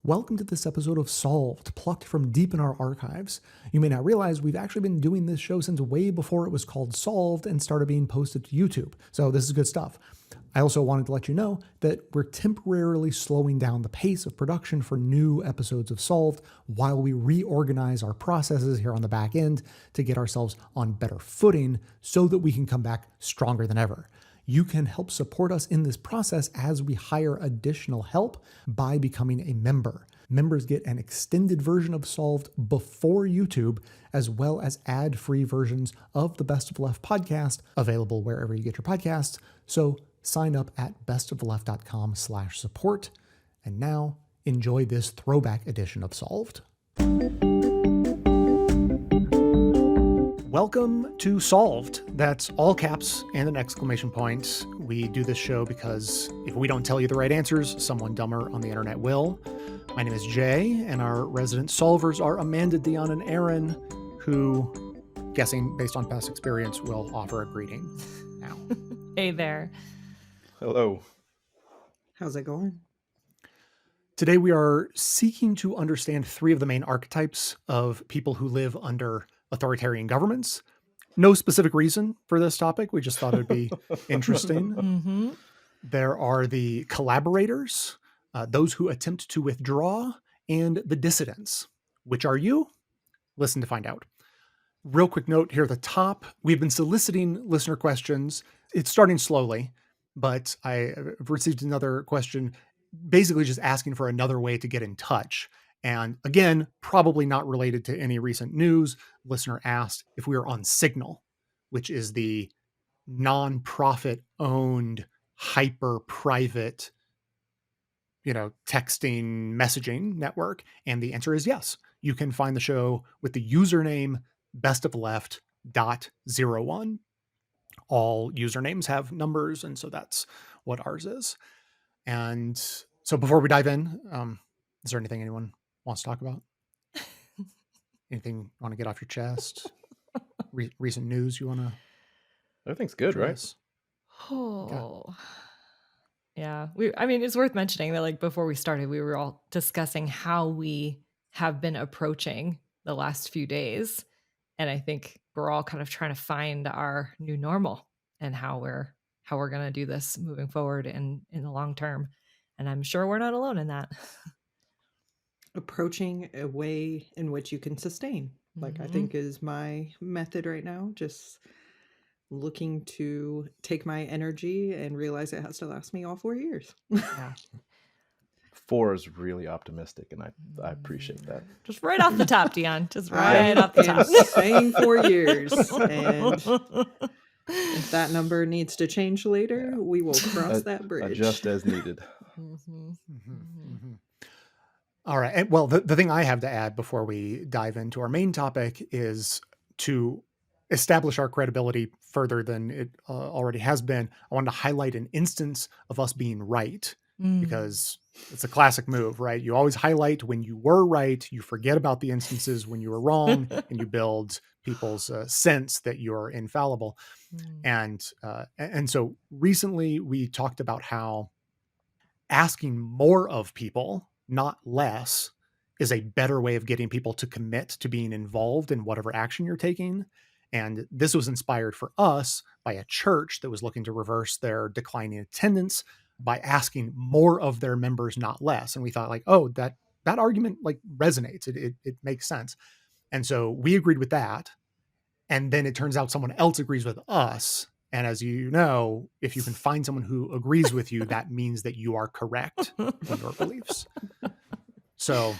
Welcome to this episode of Solved, plucked from deep in our archives. You may not realize we've actually been doing this show since way before it was called Solved and started being posted to YouTube, so this is good stuff. I also wanted to let you know that we're temporarily slowing down the pace of production for new episodes of Solved while we reorganize our processes here on the back end to get ourselves on better footing so that we can come back stronger than ever. You can help support us in this process as we hire additional help by becoming a member. Members get an extended version of Solved before YouTube, as well as ad-free versions of the Best of the Left podcast available wherever you get your podcasts. So sign up at bestofleft.com/support. And now enjoy this throwback edition of Solved. Welcome to Solved. That's all caps and an exclamation point. We do this show because if we don't tell you the right answers, someone dumber on the internet will. My name is Jay, and our resident solvers are Amanda, Deon, and Erin, who, guessing based on past experience, will offer a greeting now. Hey there. Hello. How's it going? Today we are seeking to understand three of the main archetypes of people who live under authoritarian governments. No specific reason for this topic. We just thought it'd be interesting. Mm-hmm. There are the collaborators, those who attempt to withdraw, and the dissidents. Which are you? Listen to find out. Real quick note here at the top. We've been soliciting listener questions. It's starting slowly, but I've received another question basically just asking for another way to get in touch. And again, probably not related to any recent news. Listener asked if we are on Signal, which is the non-profit owned, hyper-private, texting messaging network. And the answer is yes. You can find the show with the username bestofleft.01. All usernames have numbers, and so that's what ours is. And so before we dive in, is there anything anyone wants to talk about? Anything you want to get off your chest? Recent news you want to? Everything's good, right? Oh, yeah. It's worth mentioning that before we started, we were all discussing how we have been approaching the last few days. And I think we're all kind of trying to find our new normal and how we're going to do this moving forward in the long term. And I'm sure we're not alone in that. Approaching a way in which you can sustain, I think is my method right now. Just looking to take my energy and realize it has to last me all 4 years. Yeah. 4 is really optimistic, and I appreciate that. Just right off the top, Deon. Just right off the top. Saying 4 years. And if that number needs to change later, we will cross that bridge. Adjust as needed. All right. And, well, the thing I have to add before we dive into our main topic is to establish our credibility further than it already has been. I wanted to highlight an instance of us being right, because it's a classic move, right? You always highlight when you were right, you forget about the instances when you were wrong, and you build people's sense that you're infallible. And so recently we talked about how asking more of people, not less, is a better way of getting people to commit to being involved in whatever action you're taking. And this was inspired for us by a church that was looking to reverse their declining attendance by asking more of their members, not less. And we thought that argument resonates. It makes sense. And so we agreed with that. And then it turns out someone else agrees with us. And as you know, if you can find someone who agrees with you, that means that you are correct in your beliefs. So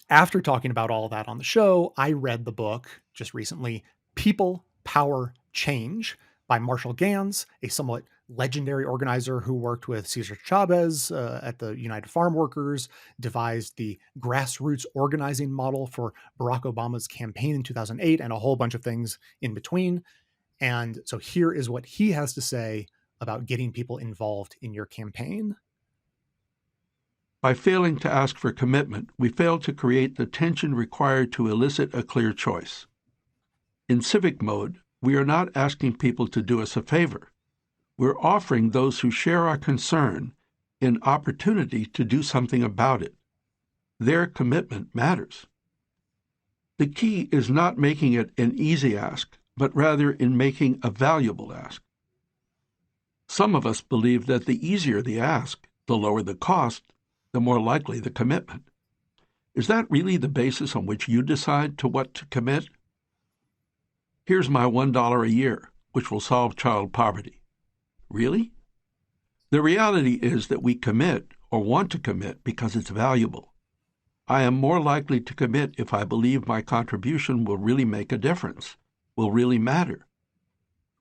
after talking about all that on the show, I read the book just recently, People, Power, Change by Marshall Ganz, a somewhat legendary organizer who worked with Cesar Chavez at the United Farm Workers, devised the grassroots organizing model for Barack Obama's campaign in 2008, and a whole bunch of things in between. And so here is what he has to say about getting people involved in your campaign. By failing to ask for commitment, we fail to create the tension required to elicit a clear choice. In civic mode, we are not asking people to do us a favor. We're offering those who share our concern an opportunity to do something about it. their commitment matters. The key is not making it an easy ask, but rather in making a valuable ask. Some of us believe that the easier the ask, the lower the cost, the more likely the commitment. Is that really the basis on which you decide to what to commit? Here's my $1 a year, which will solve child poverty. Really? The reality is that we commit or want to commit because it's valuable. I am more likely to commit if I believe my contribution will really make a difference, will really matter.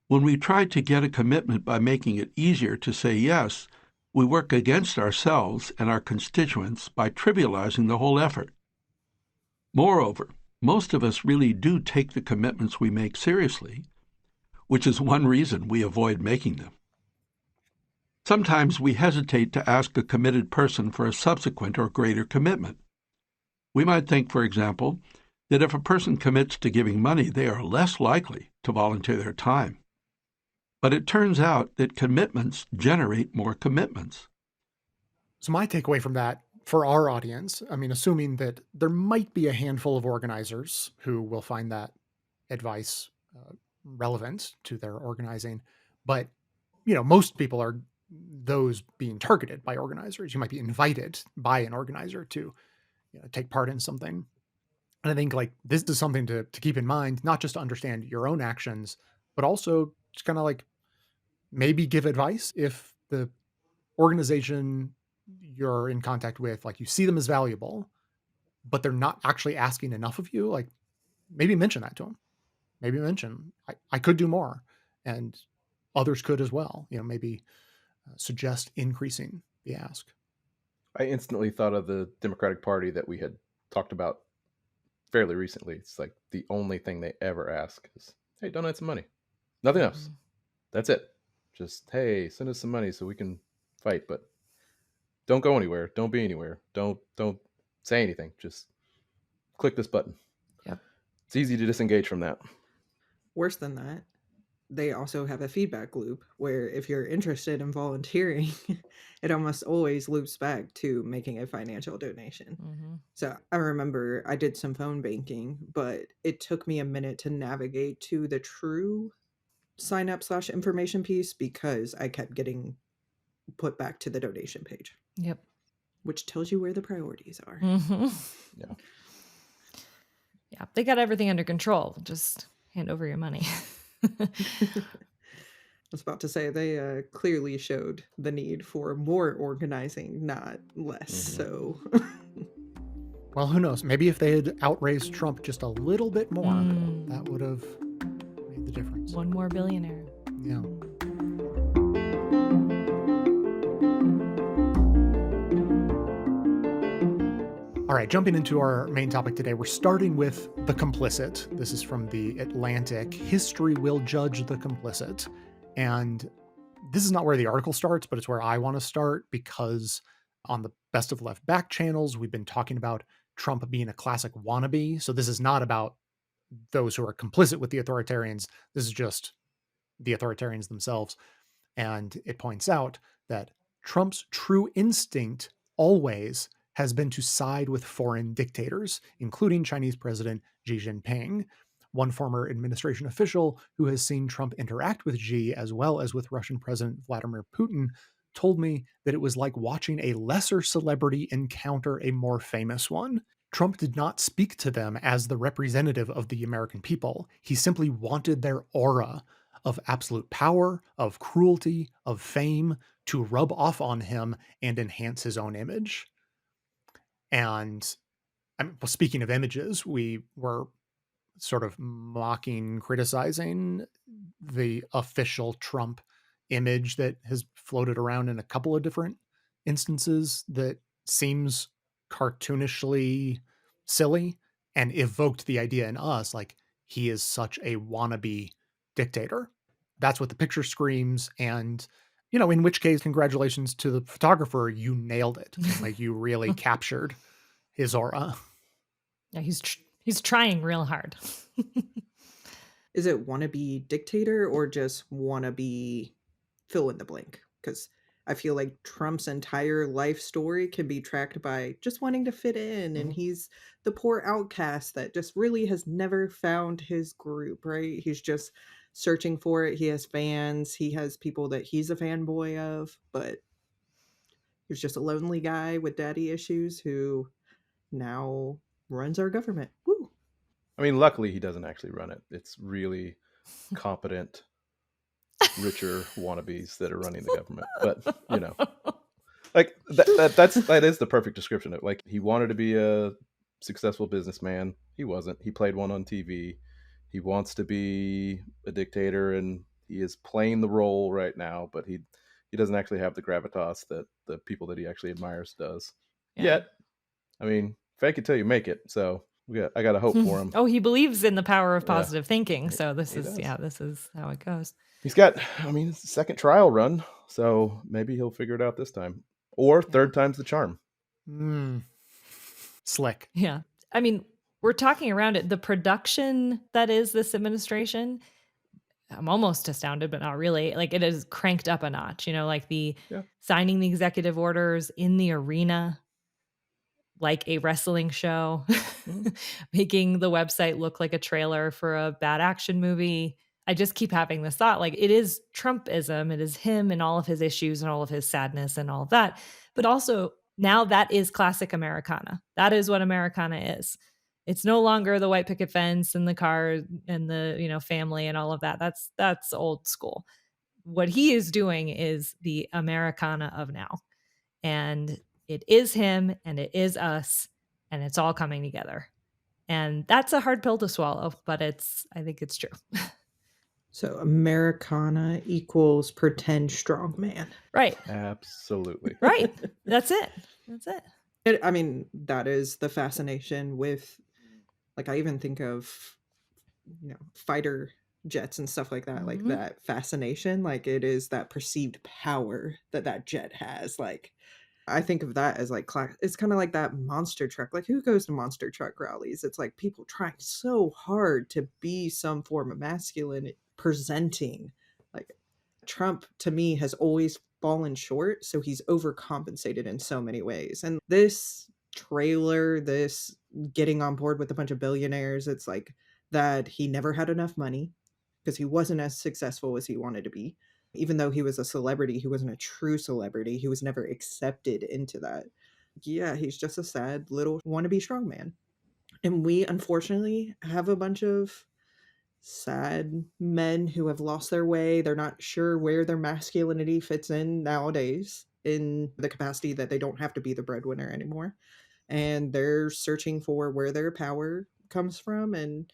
When we try to get a commitment by making it easier to say yes, we work against ourselves and our constituents by trivializing the whole effort. Moreover, most of us really do take the commitments we make seriously, which is one reason we avoid making them. Sometimes we hesitate to ask a committed person for a subsequent or greater commitment. We might think, for example, that if a person commits to giving money, they are less likely to volunteer their time. But it turns out that commitments generate more commitments. So my takeaway from that for our audience, I mean, assuming that there might be a handful of organizers who will find that advice relevant to their organizing, but most people are those being targeted by organizers. You might be invited by an organizer to take part in something. And I think this is something to keep in mind, not just to understand your own actions, but also just kind of maybe give advice if the organization you're in contact with, you see them as valuable, but they're not actually asking enough of you. Maybe mention that to them. Maybe mention, I could do more, and others could as well. Maybe suggest increasing the ask. I instantly thought of the Democratic Party that we had talked about fairly recently. It's the only thing they ever ask is, hey, donate some money. Nothing else. That's it. Just, hey, send us some money so we can fight, but don't go anywhere. Don't be anywhere. Don't say anything. Just click this button. Yep. It's easy to disengage from that. Worse than that, they also have a feedback loop where if you're interested in volunteering, it almost always loops back to making a financial donation. Mm-hmm. So I remember I did some phone banking, but it took me a minute to navigate to the true sign up / information piece because I kept getting put back to the donation page. Yep. Which tells you where the priorities are. Mm-hmm. Yeah. Yeah. They got everything under control. Just hand over your money. I was about to say they clearly showed the need for more organizing, not less. So, well, who knows? Maybe if they had outraised Trump just a little bit more, that would have made the difference. One more billionaire. Yeah. All right, jumping into our main topic today, we're starting with The Complicit. This is from The Atlantic. History will judge the complicit. And this is not where the article starts, but it's where I want to start because on the Best of Left back channels, we've been talking about Trump being a classic wannabe. So this is not about those who are complicit with the authoritarians. This is just the authoritarians themselves. And it points out that Trump's true instinct always has been to side with foreign dictators, including Chinese President Xi Jinping. One former administration official who has seen Trump interact with Xi as well as with Russian President Vladimir Putin told me that it was like watching a lesser celebrity encounter a more famous one. Trump did not speak to them as the representative of the American people. He simply wanted their aura of absolute power, of cruelty, of fame to rub off on him and enhance his own image. And speaking of images, we were sort of mocking, criticizing the official Trump image that has floated around in a couple of different instances that seems cartoonishly silly and evoked the idea in us he is such a wannabe dictator. That's what the picture screams. And in which case, congratulations to the photographer. You nailed it. You really captured his aura. Yeah, he's trying real hard. Is it wannabe dictator or just wannabe fill in the blank? Because I feel like Trump's entire life story can be tracked by just wanting to fit in, and he's the poor outcast that just really has never found his group, right? He's just searching for it. He has fans, he has people that he's a fanboy of, but he's just a lonely guy with daddy issues who now runs our government. Woo. I mean, luckily he doesn't actually run it. It's really competent, richer wannabes that are running the government. But you know, like that is the perfect description of it. Like, he wanted to be a successful businessman. He wasn't. He played one on TV. He wants to be a dictator, and he is playing the role right now. But he doesn't actually have the gravitas that the people that he actually admires does. Yeah. Yet, I mean, fake it till you make it. So I got to hope for him. Oh, he believes in the power of Yeah. positive thinking. So this He is does. this is how it goes. He's got, I mean, it's the second trial run, so maybe he'll figure it out this time. Or third time's the charm. Slick. Yeah. I mean, we're talking around it. The production that is this administration, I'm almost astounded, but not really. Like, it is cranked up a notch, you know, like the signing the executive orders in the arena, like a wrestling show, making the website look like a trailer for a bad action movie. I just keep having this thought, like, it is Trumpism. It is him and all of his issues and all of his sadness and all of that. But also, now that is classic Americana. That is what Americana is. It's no longer the white picket fence and the car and the, you know, family and all of that. That's old school. What he is doing is the Americana of now. And it is him and it is us, and it's all coming together. And that's a hard pill to swallow, but I think it's true. So Americana equals pretend strongman. Right. Absolutely. Right. That's it. That's it. I mean, that is the fascination with, like, I even think of, you know, fighter jets and stuff like that, like that fascination, like it is that perceived power that jet has. Like, I think of that as like it's kind of like that monster truck. Like, who goes to monster truck rallies? It's like people trying so hard to be some form of masculine presenting. Like, Trump to me has always fallen short, so he's overcompensated in so many ways. And this trailer, this getting on board with a bunch of billionaires, it's like that he never had enough money because he wasn't as successful as he wanted to be. Even though he was a celebrity, he wasn't a true celebrity. He was never accepted into that. Yeah, he's just a sad little wannabe strongman. And we unfortunately have a bunch of sad men who have lost their way. They're not sure where their masculinity fits in nowadays, in the capacity that they don't have to be the breadwinner anymore. And they're searching for where their power comes from, and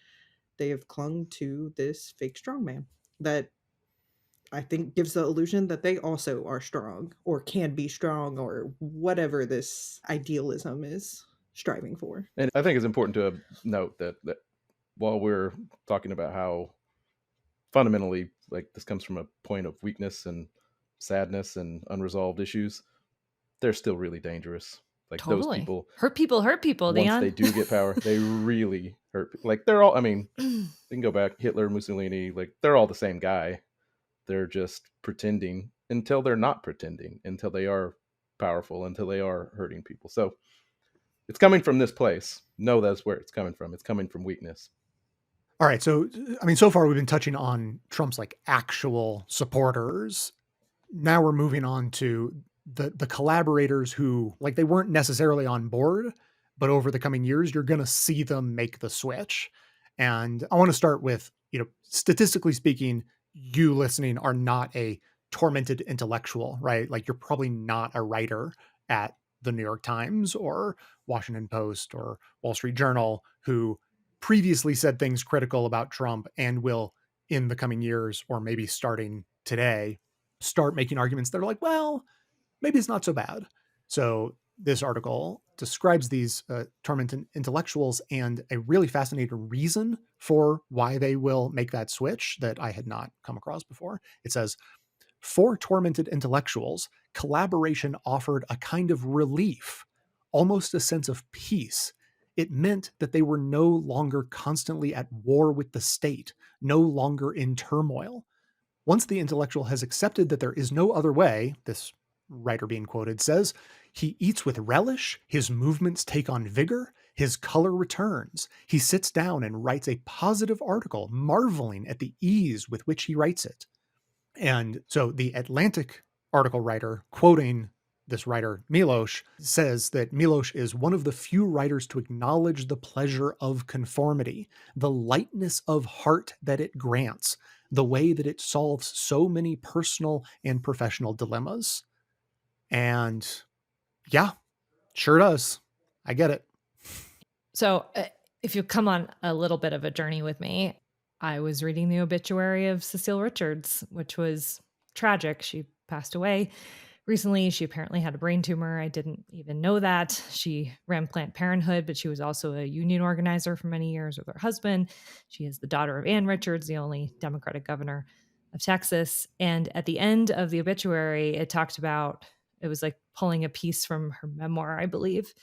they have clung to this fake strongman that I think gives the illusion that they also are strong or can be strong or whatever this idealism is striving for. And I think it's important to note that while we're talking about how fundamentally, like, this comes from a point of weakness and sadness and unresolved issues, they're still really dangerous. Like, Totally. those people hurt people, once Deon. they do get power, they really hurt. Like, they're all, I mean, you can go back, Hitler, Mussolini, like, they're all the same guy. They're just pretending until they're not pretending, until they are powerful, until they are hurting people. So it's coming from this place. No, that's where it's coming from. It's coming from weakness. All right. So, I mean, so far we've been touching on Trump's like actual supporters. Now we're moving on to the collaborators who, like, they weren't necessarily on board, but over the coming years, you're going to see them make the switch. And I want to start with, you know, statistically speaking, you listening are not a tormented intellectual, right? Like, you're probably not a writer at the New York Times or Washington Post or Wall Street Journal who previously said things critical about Trump and will, in the coming years, or maybe starting today, start making arguments that are like, well, maybe it's not so bad. So this article describes these tormented intellectuals and a really fascinating reason for why they will make that switch that I had not come across before. It says, for tormented intellectuals, collaboration offered a kind of relief, almost a sense of peace. It meant that they were no longer constantly at war with the state, no longer in turmoil. Once the intellectual has accepted that there is no other way, this writer being quoted says, "He eats with relish, his movements take on vigor, his color returns. He sits down and writes a positive article, marveling at the ease with which he writes it." And so the Atlantic article writer, quoting this writer, Milosh, says that Milosh is one of the few writers to acknowledge the pleasure of conformity, the lightness of heart that it grants, the way that it solves so many personal and professional dilemmas. And yeah, sure does. I get it. So if you come on a little bit of a journey with me, I was reading the obituary of Cecile Richards, which was tragic. She passed away recently. She apparently had a brain tumor. I didn't even know that. She ran Planned Parenthood, but she was also a union organizer for many years with her husband. She is the daughter of Ann Richards, the only Democratic governor of Texas. And at the end of the obituary, it talked about, it was like pulling a piece from her memoir, I believe,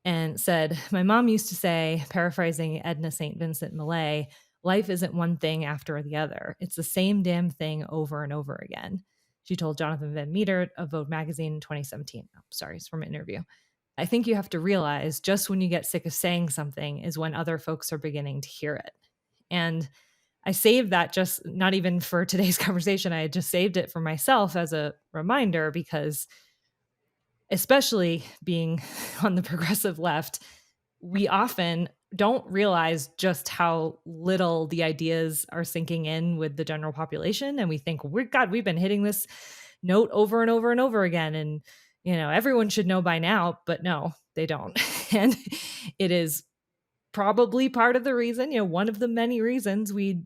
and said, "My mom used to say, paraphrasing Edna St. Vincent Millay, life isn't one thing after the other. It's the same damn thing over and over again." She told Jonathan Van Meter of Vogue magazine in 2017. Oh, sorry, it's from an interview. "I think you have to realize just when you get sick of saying something is when other folks are beginning to hear it." And I saved that, just not even for today's conversation. I just saved it for myself as a reminder, because especially being on the progressive left, we often don't realize just how little the ideas are sinking in with the general population. And we think, we've been hitting this note over and over and over again. And, everyone should know by now, but no, they don't. And it is probably part of the reason, one of the many reasons we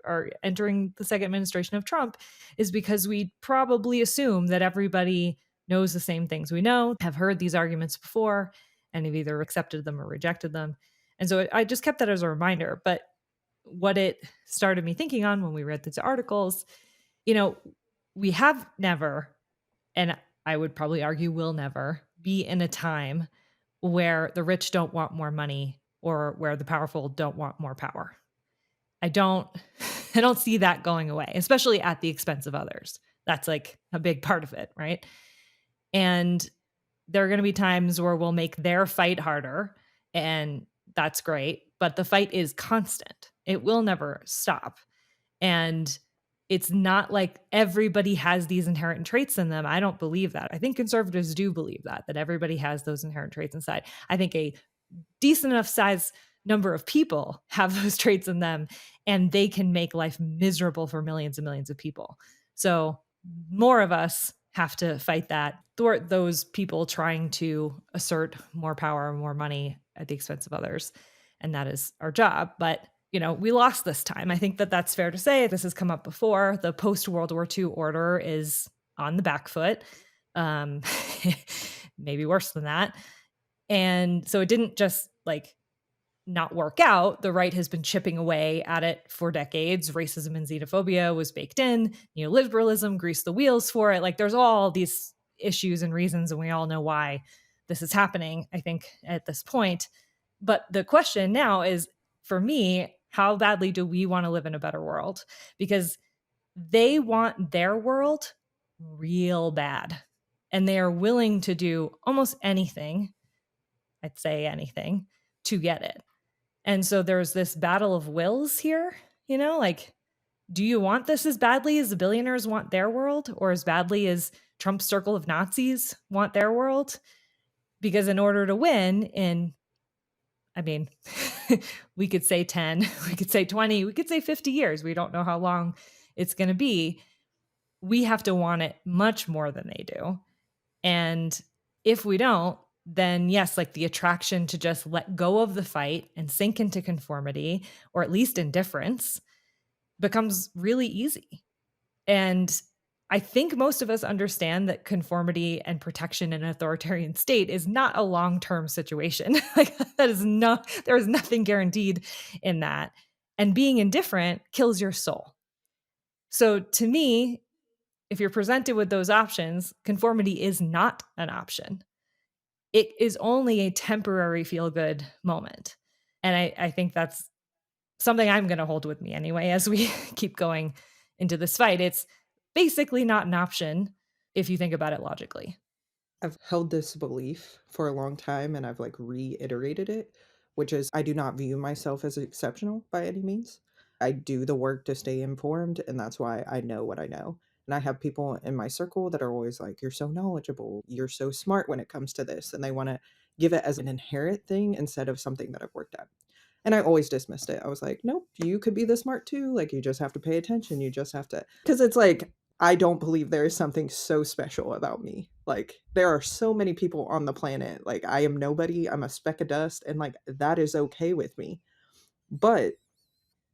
are entering the second administration of Trump, is because we probably assume that everybody knows the same things we know, have heard these arguments before, and have either accepted them or rejected them. And so I just kept that as a reminder. But what it started me thinking on when we read these articles, we have never, and I would probably argue will never, be in a time where the rich don't want more money or where the powerful don't want more power. I don't see that going away, especially at the expense of others. That's like a big part of it, right? And there are going to be times where we'll make their fight harder, and that's great, but the fight is constant. It will never stop. And it's not like everybody has these inherent traits in them. I don't believe that. I think conservatives do believe that everybody has those inherent traits inside. I think a decent enough size number of people have those traits in them, and they can make life miserable for millions and millions of people. So more of us have to fight that, thwart those people trying to assert more power and more money at the expense of others. And that is our job. But, we lost this time. I think that that's fair to say. This has come up before. The post-World War II order is on the back foot, maybe worse than that. And so it didn't just not work out. The right has been chipping away at it for decades. Racism and xenophobia was baked in. Neoliberalism greased the wheels for it. There's all these issues and reasons, and we all know why this is happening, I think, at this point. But the question now is, for me, how badly do we want to live in a better world? Because they want their world real bad. And they are willing to do almost anything, I'd say anything, to get it. And so there's this battle of wills here, do you want this as badly as the billionaires want their world, or as badly as Trump's circle of Nazis want their world? Because in order to win we could say 10, we could say 20, we could say 50 years. We don't know how long it's going to be. We have to want it much more than they do. And if we don't, then yes, the attraction to just let go of the fight and sink into conformity, or at least indifference, becomes really easy. And I think most of us understand that conformity and protection in an authoritarian state is not a long-term situation. There is nothing guaranteed in that. And being indifferent kills your soul. So to me, if you're presented with those options, conformity is not an option. It is only a temporary feel-good moment. And I think that's something I'm going to hold with me anyway as we keep going into this fight. It's basically not an option if you think about it logically. I've held this belief for a long time and I've like reiterated it, which is I do not view myself as exceptional by any means. I do the work to stay informed, and that's why I know what I know. And I have people in my circle that are always like, "You're so knowledgeable. You're so smart when it comes to this." And they want to give it as an inherent thing instead of something that I've worked at. And I always dismissed it. I was like, nope, you could be this smart too. Like, you just have to pay attention. You just have to. Because it's like, I don't believe there is something so special about me. Like, there are so many people on the planet. Like, I am nobody. I'm a speck of dust. And like, that is okay with me. But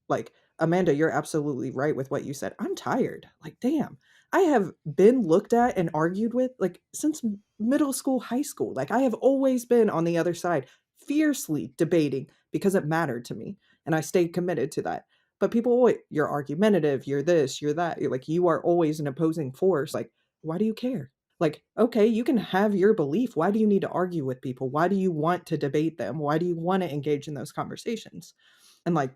like, Amanda, you're absolutely right with what you said. I'm tired. Like, damn. I have been looked at and argued with like since middle school, high school. Like, I have always been on the other side, fiercely debating because it mattered to me. And I stayed committed to that. But people always, you're argumentative, you're this, you're that. You're like, you are always an opposing force. Like, why do you care? Like, okay, you can have your belief. Why do you need to argue with people? Why do you want to debate them? Why do you want to engage in those conversations? And like,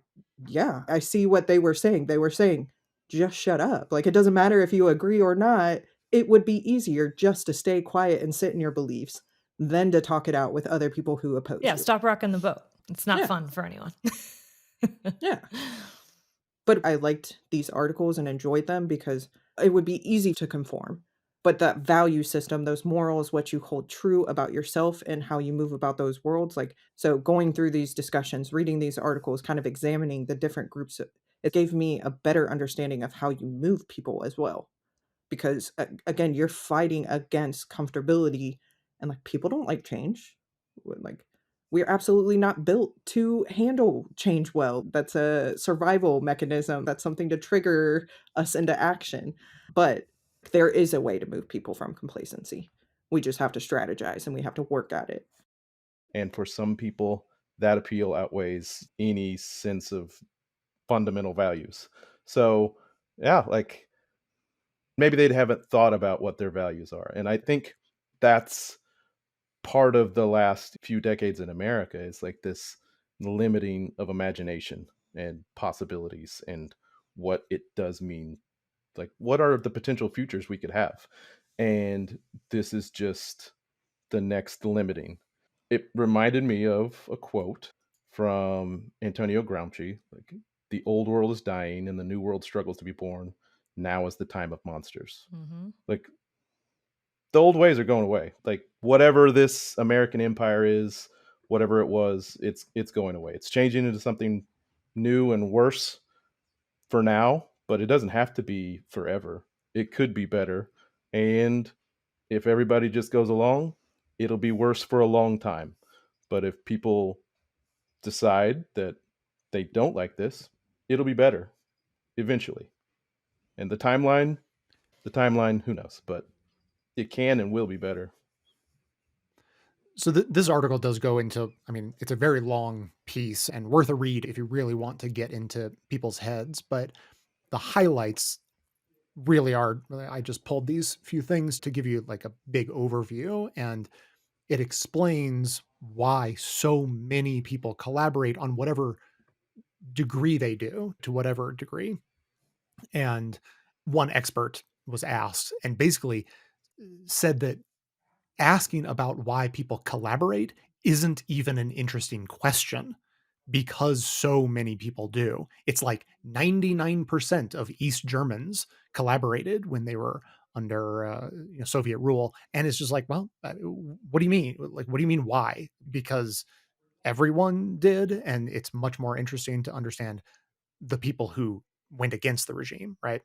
yeah, I see what they were saying. They were saying, just shut up. Like, it doesn't matter if you agree or not. It would be easier just to stay quiet and sit in your beliefs than to talk it out with other people who oppose Yeah, you. stop rocking the boat. It's not Yeah. fun for anyone. Yeah. But I liked these articles and enjoyed them because it would be easy to conform. But that value system, those morals, what you hold true about yourself and how you move about those worlds, like, so going through these discussions, reading these articles, kind of examining the different groups, it gave me a better understanding of how you move people as well. Because again, you're fighting against comfortability, and like, people don't like change. Like, we're absolutely not built to handle change well. That's a survival mechanism. That's something to trigger us into action. But there is a way to move people from complacency. We just have to strategize and we have to work at it. And for some people, that appeal outweighs any sense of fundamental values. So, yeah, like maybe they haven't thought about what their values are. And I think that's part of the last few decades in America is like this limiting of imagination and possibilities and what it does mean. Like, what are the potential futures we could have? And this is just the next limiting. It reminded me of a quote from Antonio Gramsci, like, the old world is dying and the new world struggles to be born. Now is the time of monsters. Mm-hmm. Like, the old ways are going away. Like, whatever this American empire is, whatever it was, it's going away. It's changing into something new and worse for now, but it doesn't have to be forever. It could be better. And if everybody just goes along, it'll be worse for a long time. But if people decide that they don't like this, it'll be better eventually. And the timeline, who knows? But it can and will be better. So this article does go into, I mean, it's a very long piece and worth a read if you really want to get into people's heads. But the highlights really are, I just pulled these few things to give you like a big overview, and it explains why so many people collaborate on whatever degree they do, to whatever degree. And one expert was asked and basically said that asking about why people collaborate isn't even an interesting question because so many people do. It's like 99% of East Germans collaborated when they were under Soviet rule. And it's just like, well, what do you mean? Like, what do you mean why? Because everyone did. And it's much more interesting to understand the people who went against the regime, right?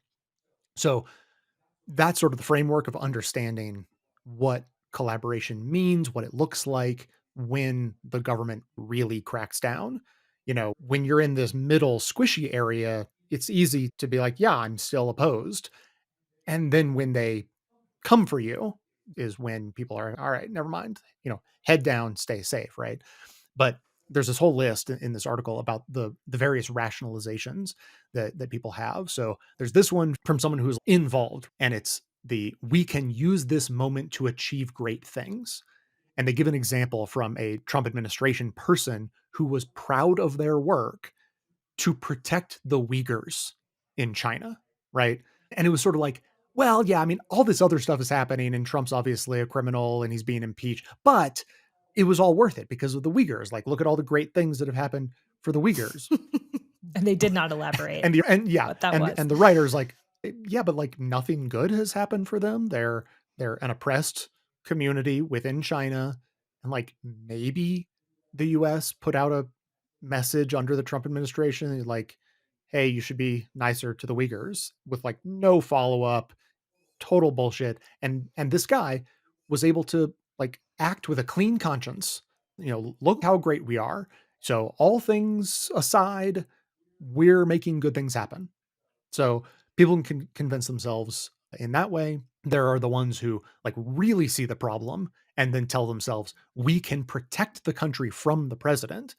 So that's sort of the framework of understanding what collaboration means, what it looks like when the government really cracks down. When you're in this middle squishy area, it's easy to be like, yeah, I'm still opposed. And then when they come for you is when people are, all right, never mind, head down, stay safe, right? But there's this whole list in this article about the various rationalizations that people have. So there's this one from someone who's involved, and it's we can use this moment to achieve great things. And they give an example from a Trump administration person who was proud of their work to protect the Uyghurs in China, right? And it was sort of like, well, yeah, I mean, all this other stuff is happening, and Trump's obviously a criminal and he's being impeached, but it was all worth it because of the Uyghurs. Like, look at all the great things that have happened for the Uyghurs. And they did not elaborate And yeah, what that was. and the writer's like, yeah, but like nothing good has happened for them. They're an oppressed community within China, and like maybe the US put out a message under the Trump administration like, hey, you should be nicer to the Uyghurs, with like no follow-up, total bullshit. And this guy was able to like act with a clean conscience. Look how great we are. So all things aside, we're making good things happen. So people can convince themselves in that way. There are the ones who like really see the problem and then tell themselves, we can protect the country from the president.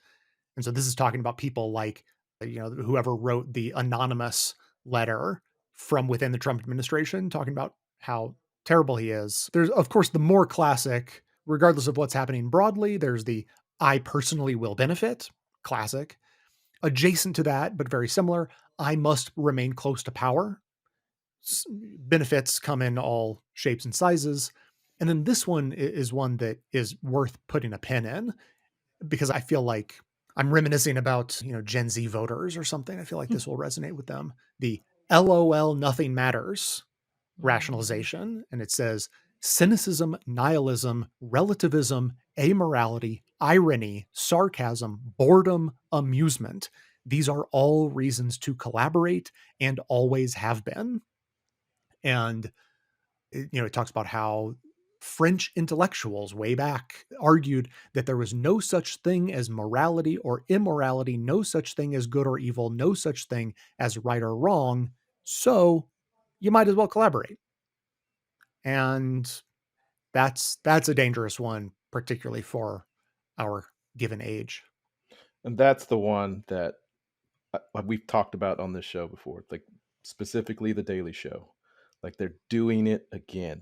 And so this is talking about people like, whoever wrote the anonymous letter from within the Trump administration, talking about how terrible he is. There's, of course, the more classic, regardless of what's happening broadly, there's the I personally will benefit, classic. Adjacent to that, but very similar, I must remain close to power. Benefits come in all shapes and sizes. And then this one is one that is worth putting a pin in, because I feel like I'm reminiscing about, Gen Z voters or something. I feel like this will resonate with them. The LOL nothing matters rationalization. And it says cynicism, nihilism, relativism, amorality, irony, sarcasm, boredom, amusement. These are all reasons to collaborate and always have been. And, it talks about how French intellectuals way back argued that there was no such thing as morality or immorality, no such thing as good or evil, no such thing as right or wrong. So you might as well collaborate. And that's a dangerous one, particularly for our given age. And that's the one that we've talked about on this show before, like specifically the Daily Show. Like they're doing it again.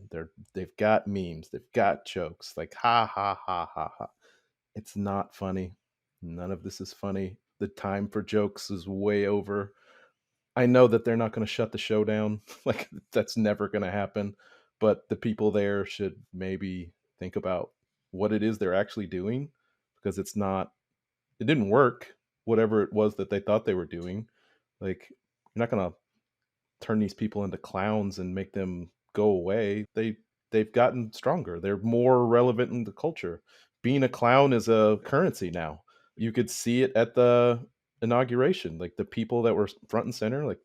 They've got memes, they've got jokes, like ha ha ha ha ha. It's not funny. None of this is funny. The time for jokes is way over. I know that they're not going to shut the show down. Like that's never going to happen. But the people there should maybe think about what it is they're actually doing, because it didn't work, whatever it was that they thought they were doing. Like you're not going to turn these people into clowns and make them go away. They've gotten stronger. They're more relevant in the culture. Being a clown is a currency now. You could see it at the inauguration. Like the people that were front and center, like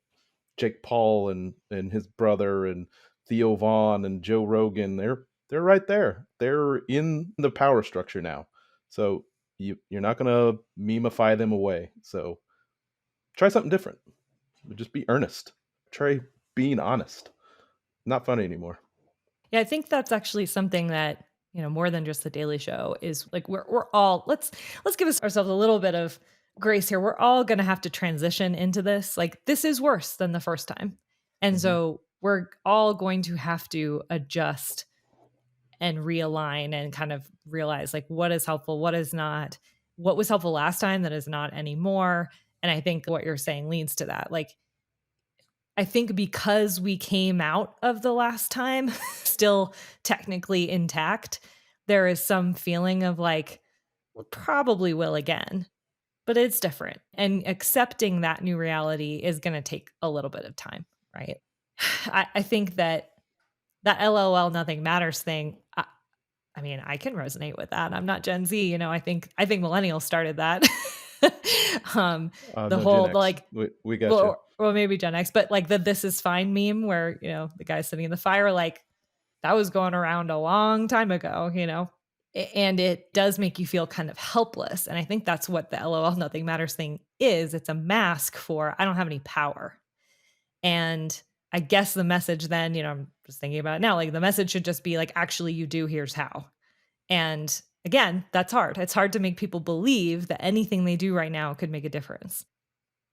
Jake Paul and his brother and Theo Vaughn and Joe Rogan, they're right there. They're in the power structure now. So you're not gonna memify them away. So try something different. Just be earnest. Try being honest. Not funny anymore. Yeah, I think that's actually something that, more than just the Daily Show is like we're all let's give ourselves a little bit of grace here. We're all going to have to transition into this. Like this is worse than the first time. And so we're all going to have to adjust and realign and kind of realize like what is helpful, what is not, what was helpful last time that is not anymore. And I think what you're saying leads to that. Like I think because we came out of the last time still technically intact, there is some feeling of like, we probably will again, but it's different. And accepting that new reality is going to take a little bit of time, right? I think that LOL nothing matters thing, I mean, I can resonate with that. I'm not Gen Z, I think millennials started that. The No, whole Gen X. like we got you. Well, maybe Gen X, but like the "this is fine" meme where the guy sitting in the fire, like that was going around a long time ago, and it does make you feel kind of helpless. And I think that's what the LOL nothing matters thing is. It's a mask for I don't have any power. And I guess the message then, I'm just thinking about it now, like the message should just be like, actually, you do, here's how. And again, that's hard. It's hard to make people believe that anything they do right now could make a difference.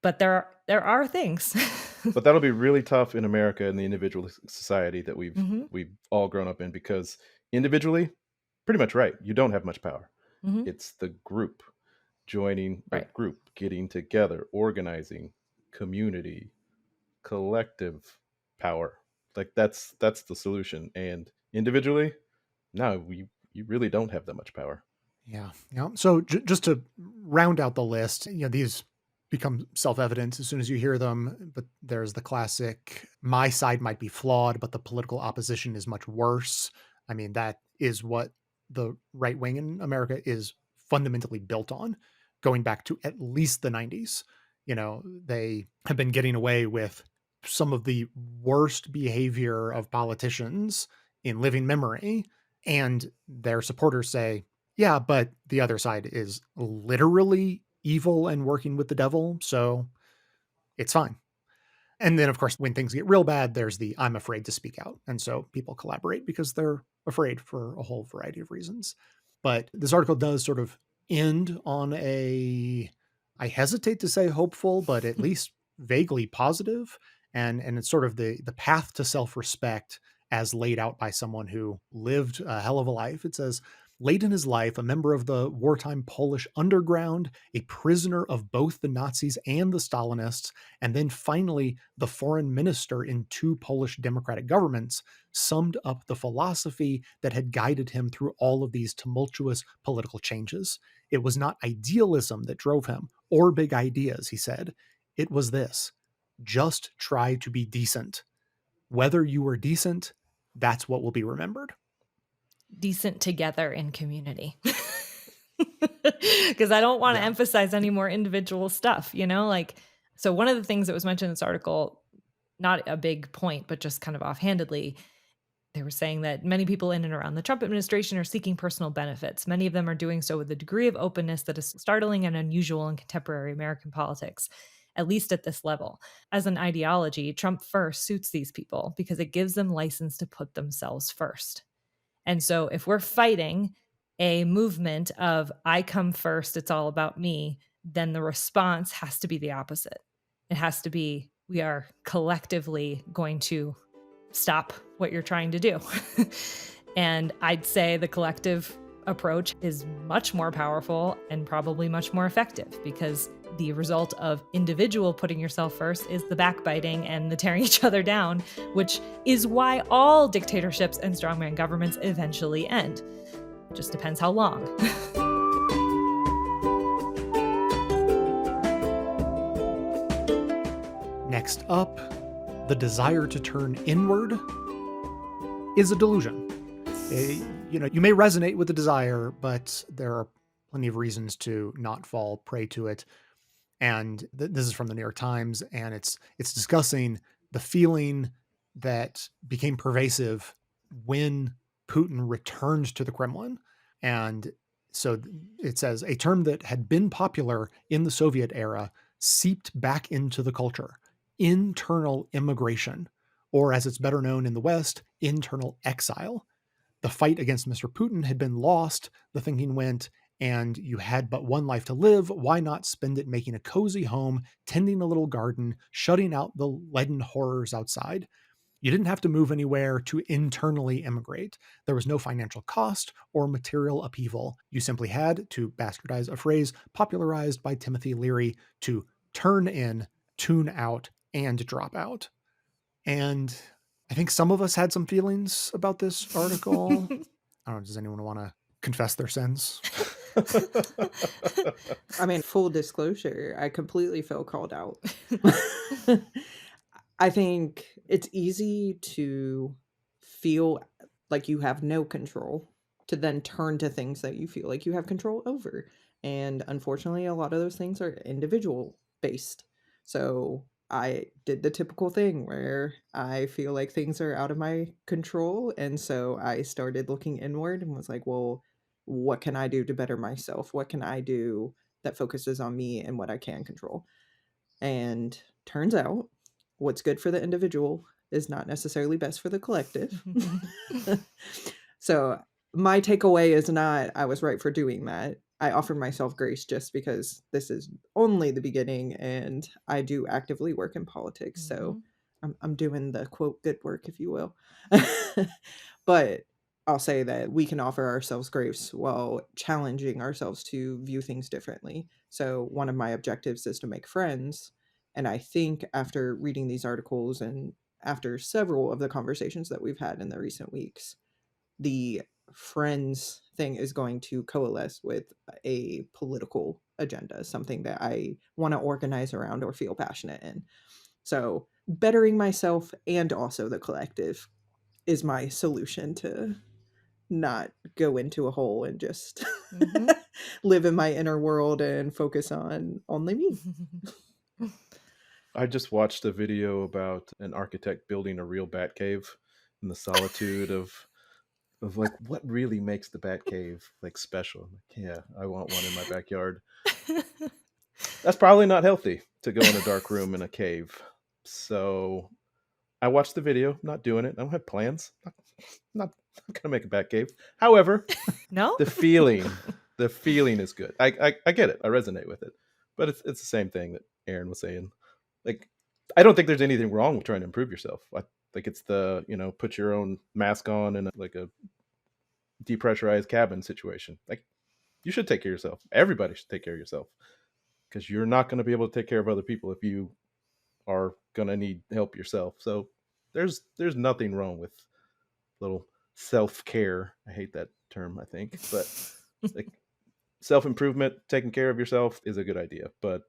But there are things. But that'll be really tough in America and the individual society that we've all grown up in, because individually, pretty much right, you don't have much power. It's the group joining a group, getting together, organizing, community, collective power. Like that's the solution. And individually, no, you really don't have that much power. Yeah. Yeah. So just to round out the list, these become self-evident as soon as you hear them, but there's the classic, my side might be flawed, but the political opposition is much worse. I mean, that is what the right wing in America is fundamentally built on, going back to at least the 90s. They have been getting away with some of the worst behavior of politicians in living memory, and their supporters say, yeah, but the other side is literally evil and working with the devil, so it's fine. And then, of course, when things get real bad, there's the I'm afraid to speak out. And so people collaborate because they're afraid for a whole variety of reasons. But this article does sort of end on I hesitate to say hopeful, but at least vaguely positive. And it's sort of the path to self-respect as laid out by someone who lived a hell of a life. It says, late in his life, a member of the wartime Polish underground, a prisoner of both the Nazis and the Stalinists, and then finally the foreign minister in two Polish democratic governments, summed up the philosophy that had guided him through all of these tumultuous political changes. It was not idealism that drove him, or big ideas, he said. It was this: just try to be decent. Whether you were decent, that's what will be remembered. Decent together in community. Because I don't want to emphasize any more individual stuff, so one of the things that was mentioned in this article, not a big point, but just kind of offhandedly, they were saying that many people in and around the Trump administration are seeking personal benefits. Many of them are doing so with a degree of openness that is startling and unusual in contemporary American politics, at least at this level. As an ideology, Trump first suits these people because it gives them license to put themselves first. And so if we're fighting a movement of I come first, it's all about me, then the response has to be the opposite. It has to be, we are collectively going to stop what you're trying to do. And I'd say the collective approach is much more powerful and probably much more effective, because the result of individual putting yourself first is the backbiting and the tearing each other down, which is why all dictatorships and strongman governments eventually end. Just depends how long. Next up, the desire to turn inward is a delusion. You may resonate with the desire, but there are plenty of reasons to not fall prey to it. And this is from the New York Times, and it's discussing the feeling that became pervasive when Putin returned to the Kremlin. And so it says, a term that had been popular in the Soviet era seeped back into the culture: internal immigration, or as it's better known in the West, internal exile. The fight against Mr. Putin had been lost. The thinking went, and you had but one life to live. Why not spend it making a cozy home, tending a little garden, shutting out the leaden horrors outside? You didn't have to move anywhere to internally immigrate. There was no financial cost or material upheaval. You simply had, to bastardize a phrase popularized by Timothy Leary, to turn in, tune out, and drop out. And I think some of us had some feelings about this article. I don't know, does anyone want to confess their sins? I mean, full disclosure, I completely felt called out. I think it's easy to feel like you have no control, to then turn to things that you feel like you have control over. And unfortunately, a lot of those things are individual based. So I did the typical thing where I feel like things are out of my control. And so I started looking inward and was like, well, what can I do to better myself? What can I do that focuses on me and what I can control? And turns out what's good for the individual is not necessarily best for the collective. So my takeaway is not I was right for doing that. I offer myself grace just because this is only the beginning and I do actively work in politics. So I'm doing the quote good work, if you will. But I'll say that we can offer ourselves grace while challenging ourselves to view things differently. So one of my objectives is to make friends. And I think after reading these articles and after several of the conversations that we've had in the recent weeks, the friends thing is going to coalesce with a political agenda, something that I want to organize around or feel passionate in. So, bettering myself and also the collective is my solution to not go into a hole and just live in my inner world and focus on only me. I just watched a video about an architect building a real bat cave in the solitude of like what really makes the bat cave like special. I'm like, yeah, I want one in my backyard. That's probably not healthy to go in a dark room in a cave. So I watched the video, not doing it. I don't have plans. Not gonna make a bat cave. However, No? the feeling is good. I get it. I resonate with it. But it's the same thing that Erin was saying. Like, I don't think there's anything wrong with trying to improve yourself. I think it's the, put your own mask on in like a depressurized cabin situation. Like, you should take care of yourself. Everybody should take care of yourself, because you're not going to be able to take care of other people if you are going to need help yourself. So there's nothing wrong with little self-care. I hate that term, I think, but like self-improvement, taking care of yourself is a good idea, but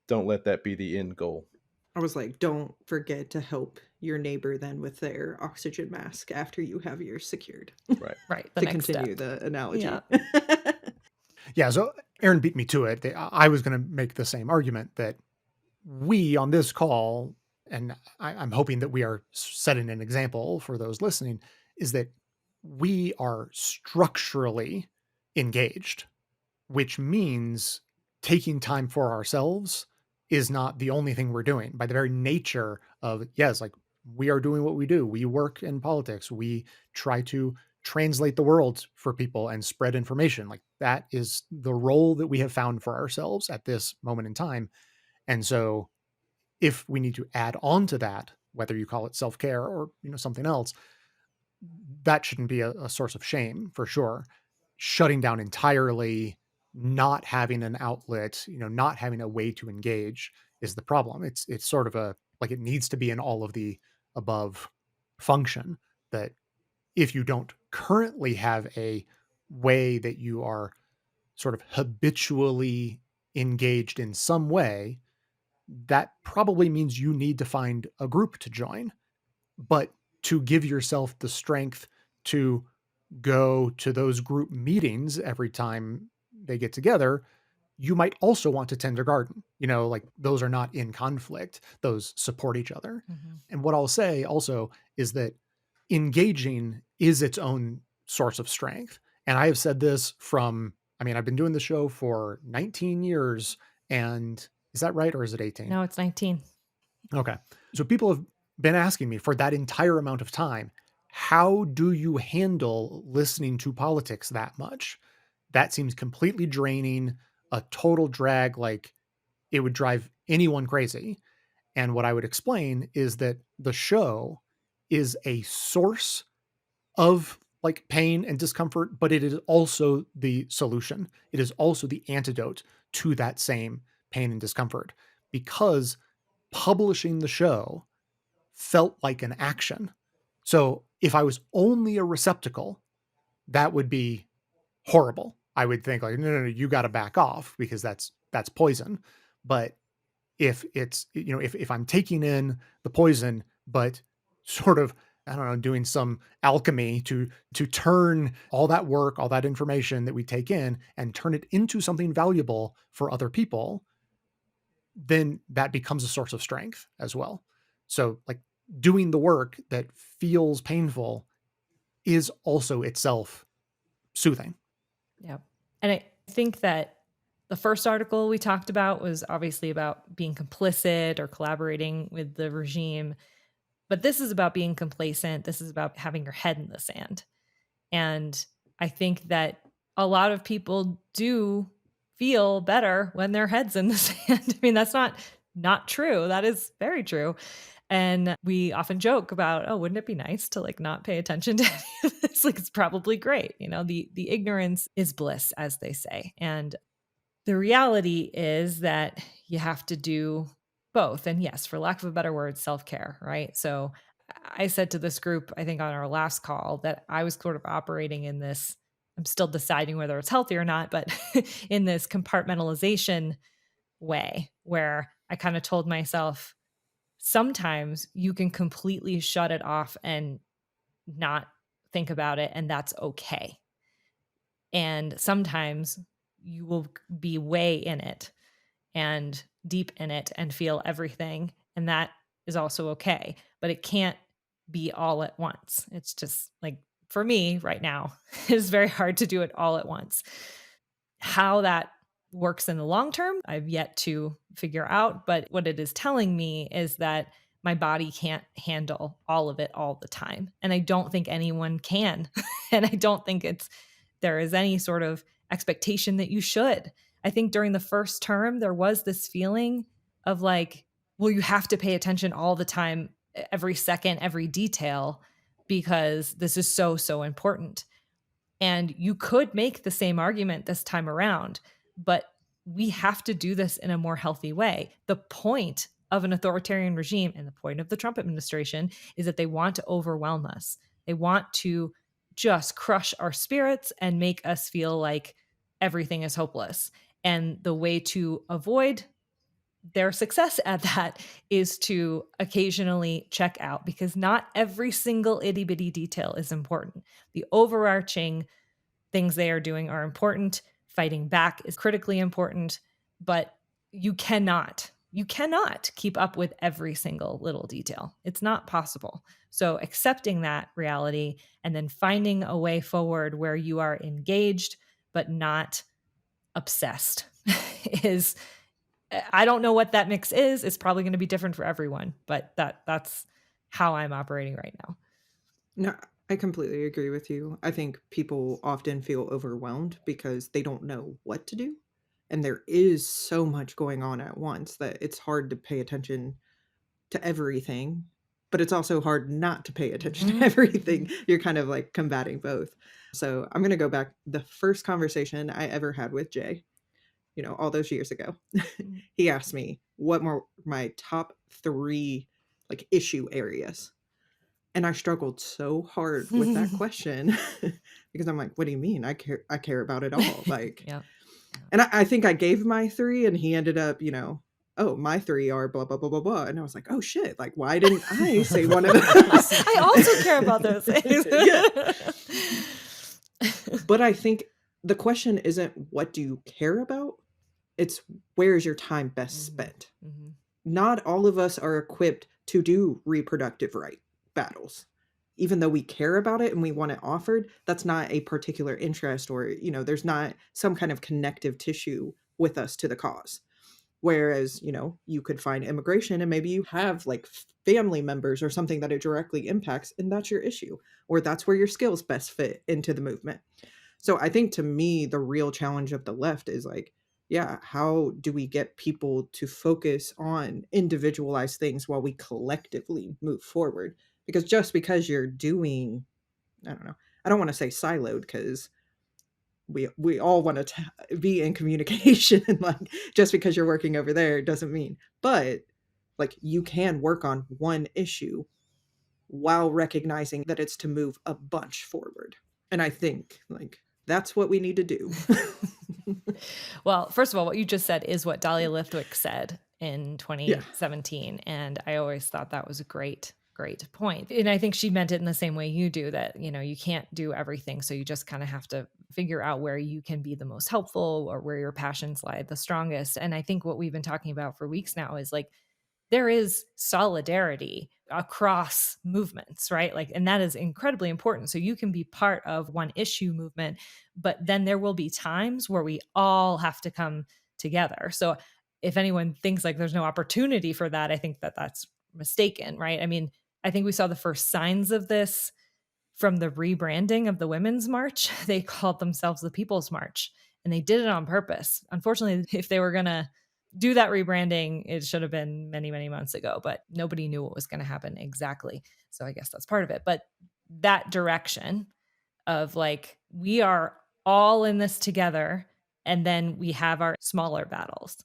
don't let that be the end goal. I was like, don't forget to help your neighbor then with their oxygen mask after you have yours secured. Right. Right. To continue the analogy. Yeah. Yeah, so Erin beat me to it. I was going to make the same argument that we on this call, and I'm hoping that we are setting an example for those listening, is that we are structurally engaged, which means taking time for ourselves is not the only thing we're doing. By the very nature of, yes, like we are doing what we do. We work in politics. We try to translate the world for people and spread information. Like that is the role that we have found for ourselves at this moment in time. And so if we need to add on to that, whether you call it self-care or something else, that shouldn't be a source of shame for sure. Shutting down entirely, not having an outlet, not having a way to engage is the problem. It's sort of like it needs to be in all of the above function, that if you don't currently have a way that you are sort of habitually engaged in some way, that probably means you need to find a group to join. But to give yourself the strength to go to those group meetings every time they get together, you might also want to tend a garden. Like those are not in conflict, those support each other. And what I'll say also is that engaging is its own source of strength. And I have said this I've been doing the show for 19 years. And is that right? Or is it 18? No, it's 19. Okay. So people have been asking me for that entire amount of time, how do you handle listening to politics that much? That seems completely draining, a total drag, like it would drive anyone crazy. And what I would explain is that the show is a source of like pain and discomfort, but it is also the solution. It is also the antidote to that same pain and discomfort, because publishing the show felt like an action. So if I was only a receptacle, that would be horrible. I would think like, no, you got to back off because that's poison. But if it's, if I'm taking in the poison, but sort of, I don't know, doing some alchemy to turn all that work, all that information that we take in and turn it into something valuable for other people, then that becomes a source of strength as well. So like doing the work that feels painful is also itself soothing. Yeah. And I think that the first article we talked about was obviously about being complicit or collaborating with the regime. But this is about being complacent. This is about having your head in the sand. And I think that a lot of people do feel better when their head's in the sand. I mean, that's not true. That is very true. And we often joke about, oh, wouldn't it be nice to like not pay attention to any of this? Like, it's probably great. The ignorance is bliss, as they say. And the reality is that you have to do both. And yes, for lack of a better word, self-care, right? So I said to this group, I think on our last call, that I was sort of operating in this, I'm still deciding whether it's healthy or not, but in this compartmentalization way where I kind of told myself, sometimes you can completely shut it off and not think about it, and that's okay. And sometimes you will be way in it and deep in it and feel everything. And that is also okay. But it can't be all at once. It's just like, for me right now, it's very hard to do it all at once. How that works in the long term, I've yet to figure out. But what it is telling me is that my body can't handle all of it all the time. And I don't think anyone can. And I don't think there is any sort of expectation that you should. I think during the first term, there was this feeling of like, well, you have to pay attention all the time, every second, every detail, because this is so, so important. And you could make the same argument this time around, but we have to do this in a more healthy way. The point of an authoritarian regime and the point of the Trump administration is that they want to overwhelm us. They want to just crush our spirits and make us feel like everything is hopeless. And the way to avoid their success at that is to occasionally check out, because not every single itty bitty detail is important. The overarching things they are doing are important. Fighting back is critically important, but you cannot keep up with every single little detail. It's not possible. So accepting that reality and then finding a way forward where you are engaged but not obsessed is, I don't know what that mix is. It's probably going to be different for everyone, but that's how I'm operating right now. No, I completely agree with you. I think people often feel overwhelmed because they don't know what to do. And there is so much going on at once that it's hard to pay attention to everything, but it's also hard not to pay attention to everything. You're kind of like combating both. So I'm going to go back. The first conversation I ever had with Jay, all those years ago, he asked me what were my top 3 like issue areas. And I struggled so hard with that question because I'm like, what do you mean? I care about it all. Like, Yeah. And I think I gave my 3 and he ended up, oh, my 3 are blah, blah, blah, blah, blah. And I was like, oh shit, like, why didn't I say one of those? I also care about those things. But I think the question isn't what do you care about? It's where is your time best spent? Mm-hmm. Not all of us are equipped to do reproductive right battles. Even though we care about it and we want it offered, that's not a particular interest or, there's not some kind of connective tissue with us to the cause. Whereas, you could find immigration and maybe you have like family members or something that it directly impacts, and that's your issue, or that's where your skills best fit into the movement. So I think to me, the real challenge of the left is like, yeah, how do we get people to focus on individualized things while we collectively move forward? Because just because you're doing, I don't know, I don't want to say siloed because we all want to be in communication. Like just because you're working over there doesn't mean, but like you can work on one issue while recognizing that it's to move a bunch forward. And I think like that's what we need to do. Well, first of all, what you just said is what Dahlia Lithwick said in 2017. Yeah. And I always thought that was a great point. And I think she meant it in the same way you do, that, you can't do everything. So you just kind of have to figure out where you can be the most helpful or where your passions lie the strongest. And I think what we've been talking about for weeks now is like, there is solidarity across movements, right? Like, and that is incredibly important. So you can be part of one issue movement, but then there will be times where we all have to come together. So if anyone thinks like there's no opportunity for that, I think that that's mistaken, right? I mean, I think we saw the first signs of this from the rebranding of the Women's March. They called themselves the People's March, and they did it on purpose. Unfortunately, if they were going to do that rebranding, it should have been many, many months ago, but nobody knew what was going to happen exactly. So I guess that's part of it. But that direction of like, we are all in this together, and then we have our smaller battles.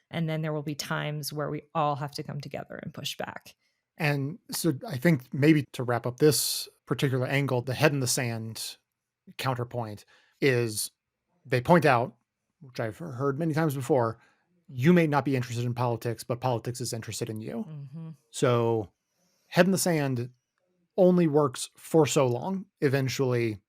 And then there will be times where we all have to come together and push back. And so I think maybe to wrap up this particular angle, the head in the sand counterpoint is they point out, which I've heard many times before, you may not be interested in politics, but politics is interested in you. Mm-hmm. So head in the sand only works for so long. Eventually,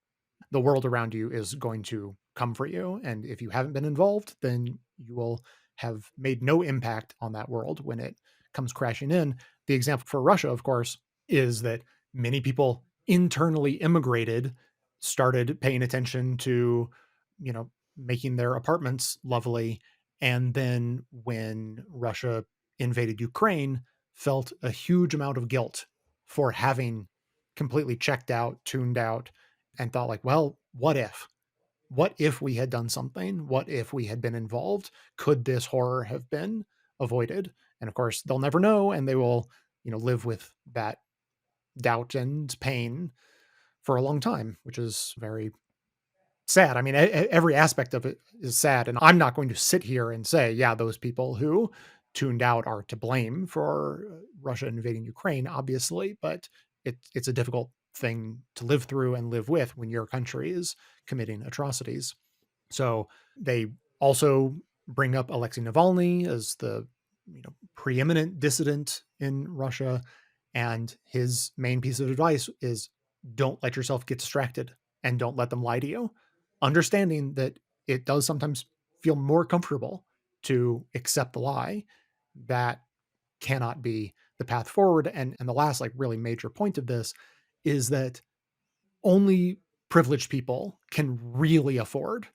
the world around you is going to come for you. And if you haven't been involved, then you will have made no impact on that world when it comes crashing in. The example for Russia, of course, is that many people internally immigrated, started paying attention to, making their apartments lovely. And then when Russia invaded Ukraine, felt a huge amount of guilt for having completely checked out, tuned out, and thought like, well, what if? What if we had done something? What if we had been involved? Could this horror have been avoided? And of course, they'll never know, and they will, live with that doubt and pain for a long time, which is very sad. I mean, every aspect of it is sad. And I'm not going to sit here and say, yeah, those people who tuned out are to blame for Russia invading Ukraine, obviously, but it's a difficult thing to live through and live with when your country is committing atrocities. So they also bring up Alexei Navalny as the preeminent dissident in Russia, and his main piece of advice is don't let yourself get distracted and don't let them lie to you, understanding that it does sometimes feel more comfortable to accept the lie. That cannot be the path forward. And the last like really major point of this is that only privileged people can really afford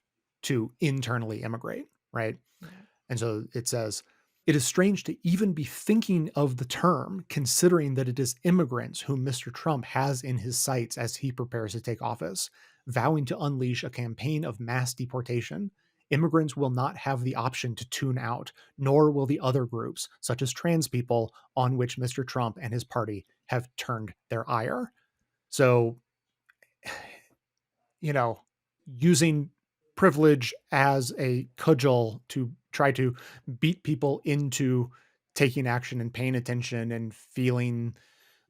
to internally immigrate, right? Yeah. And so it says, it is strange to even be thinking of the term, considering that it is immigrants whom Mr. Trump has in his sights as he prepares to take office, vowing to unleash a campaign of mass deportation. Immigrants will not have the option to tune out, nor will the other groups, such as trans people, on which Mr. Trump and his party have turned their ire. So using privilege as a cudgel to try to beat people into taking action and paying attention and feeling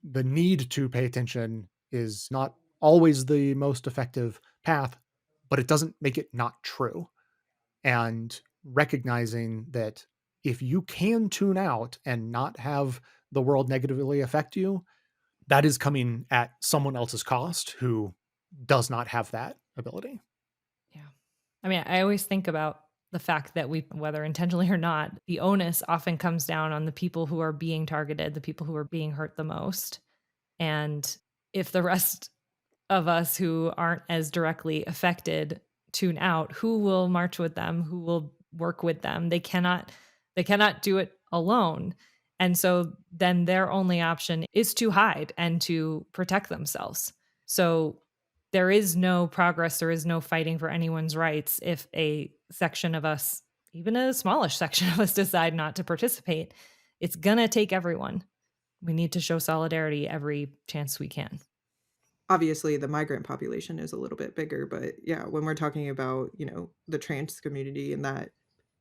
the need to pay attention is not always the most effective path, but it doesn't make it not true. And recognizing that if you can tune out and not have the world negatively affect you, that is coming at someone else's cost who does not have that ability. Yeah. I mean, I always think about the fact that whether intentionally or not, the onus often comes down on the people who are being targeted, the people who are being hurt the most. And if the rest of us who aren't as directly affected tune out, who will march with them? Who will work with them? They cannot do it alone. And so then their only option is to hide and to protect themselves. So there is no progress, there is no fighting for anyone's rights if a section of us, even a smallish section of us, decide not to participate. It's gonna take everyone. We need to show solidarity every chance we can. Obviously, the migrant population is a little bit bigger, but yeah, when we're talking about, the trans community and that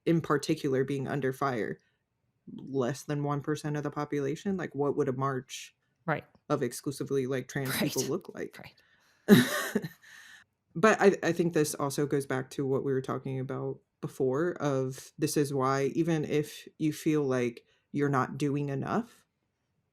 in particular being under fire, less than 1% of the population, like what would a march Right. of exclusively like trans people look like? Right. But I think this also goes back to what we were talking about before of this is why even if you feel like you're not doing enough,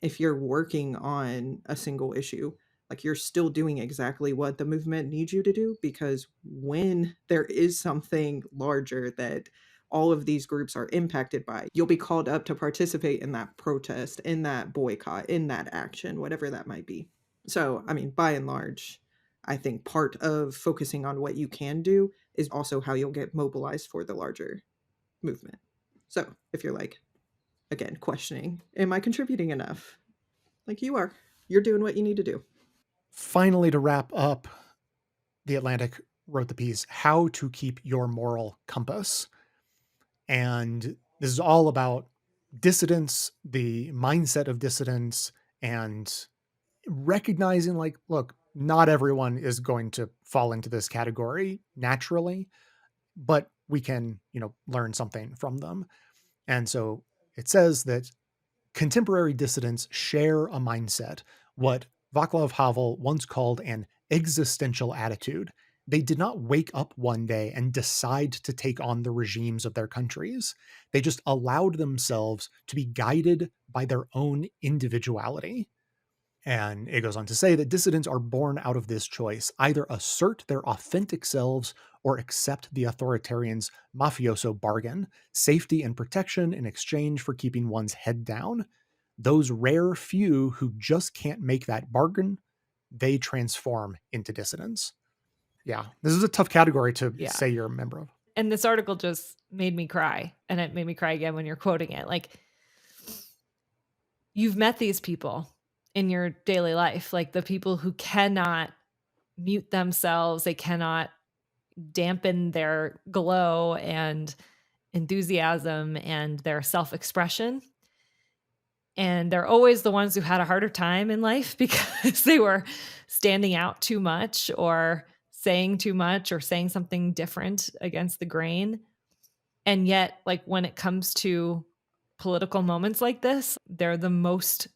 if you're working on a single issue, like you're still doing exactly what the movement needs you to do, because when there is something larger that all of these groups are impacted by, you'll be called up to participate in that protest, in that boycott, in that action, whatever that might be. So, I mean, by and large, I think part of focusing on what you can do is also how you'll get mobilized for the larger movement. So, if you're like, again, questioning, am I contributing enough? Like you are. You're doing what you need to do. Finally, to wrap up, The Atlantic wrote the piece, How to Keep Your Moral Compass. And this is all about dissidents, the mindset of dissidents, and recognizing like, look, not everyone is going to fall into this category naturally, but we can, learn something from them. And so it says that Contemporary dissidents share a mindset, what Václav Havel once called an existential attitude. They did not wake up one day and decide to take on the regimes of their countries. They just allowed themselves to be guided by their own individuality. And it goes on to say that dissidents are born out of this choice: either assert their authentic selves or accept the authoritarian's mafioso bargain, safety and protection in exchange for keeping one's head down. Those rare few who just can't make that bargain, they transform into dissidents. Yeah, this is a tough category to say you're a member of. And this article just made me cry, and it made me cry again when you're quoting it. Like, you've met these people in your daily life, like the people who cannot mute themselves, they cannot dampen their glow and enthusiasm and their self-expression. And they're always the ones who had a harder time in life because they were standing out too much or saying too much or saying something different against the grain. And yet, like, when it comes to political moments like this, they're the most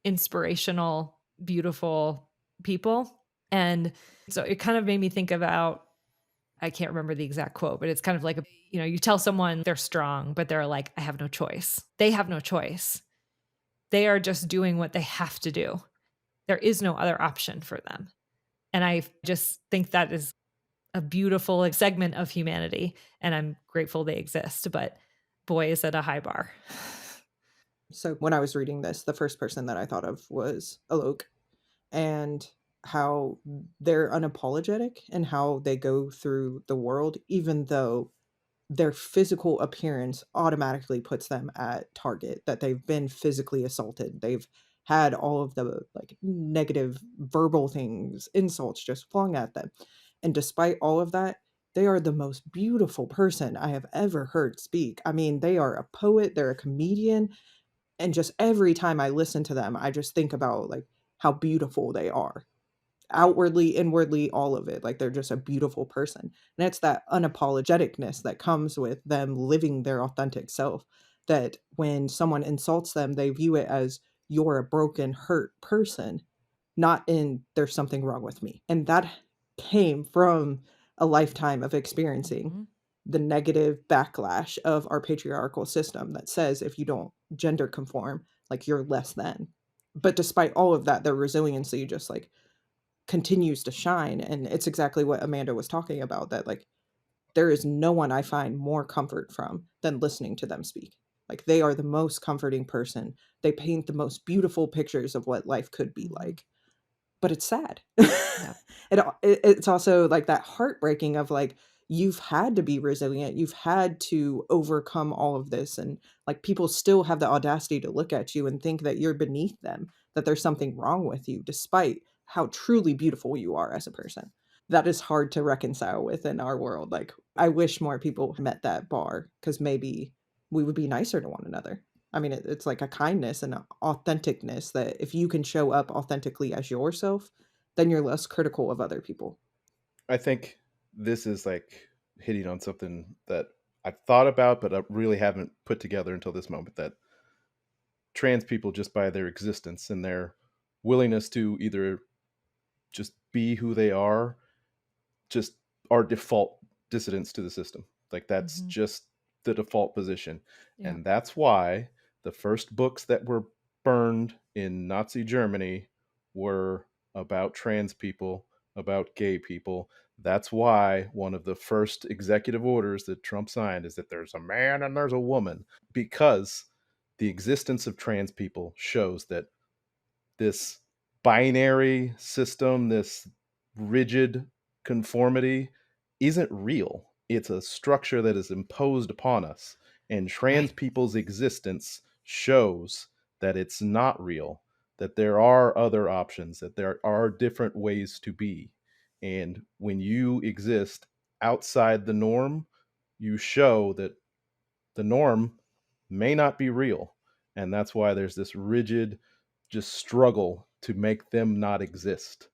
inspirational, beautiful people. And so it kind of made me think about, I can't remember the exact quote, but it's kind of like, you tell someone they're strong, but they're like, I have no choice. They have no choice. They are just doing what they have to do. There is no other option for them. And I just think that is a beautiful segment of humanity. And I'm grateful they exist. But boy, is it a high bar. So when I was reading this, the first person that I thought of was Alok, and how they're unapologetic and how they go through the world, even though their physical appearance automatically puts them at target, that they've been physically assaulted. They've had all of the like negative verbal things, insults just flung at them. And despite all of that, they are the most beautiful person I have ever heard speak. I mean, they are a poet, they're a comedian, and just every time I listen to them, I just think about like how beautiful they are. Outwardly, inwardly, all of it. Like, they're just a beautiful person. And it's that unapologeticness that comes with them living their authentic self, that when someone insults them, they view it as, you're a broken, hurt person, not in, there's something wrong with me. And that came from a lifetime of experiencing the negative backlash of our patriarchal system that says if you don't gender conform, like, you're less than. But despite all of that, their resiliency just like continues to shine. And it's exactly what Amanda was talking about, that like there is no one I find more comfort from than listening to them speak. Like, they are the most comforting person. They paint the most beautiful pictures of what life could be like. But it's sad. Yeah. It's also like that heartbreaking of like, you've had to be resilient. You've had to overcome all of this. And like, people still have the audacity to look at you and think that you're beneath them, that there's something wrong with you, despite how truly beautiful you are as a person. That is hard to reconcile with in our world. Like, I wish more people met that bar, because maybe we would be nicer to one another. I mean, it's like a kindness and authenticness, that if you can show up authentically as yourself, then you're less critical of other people. I think this is like hitting on something that I've thought about, but I really haven't put together until this moment, that trans people, just by their existence and their willingness to either just be who they are, just are default dissidents to the system. Like, that's just the default position. Yeah. And that's why the first books that were burned in Nazi Germany were about trans people, about gay people. That's why one of the first executive orders that Trump signed is that there's a man and there's a woman, because the existence of trans people shows that this binary system, this rigid conformity, isn't real. It's a structure that is imposed upon us. And trans people's existence shows that it's not real, that there are other options, that there are different ways to be. And when you exist outside the norm, you show that the norm may not be real. And that's why there's this rigid just struggle to make them not exist.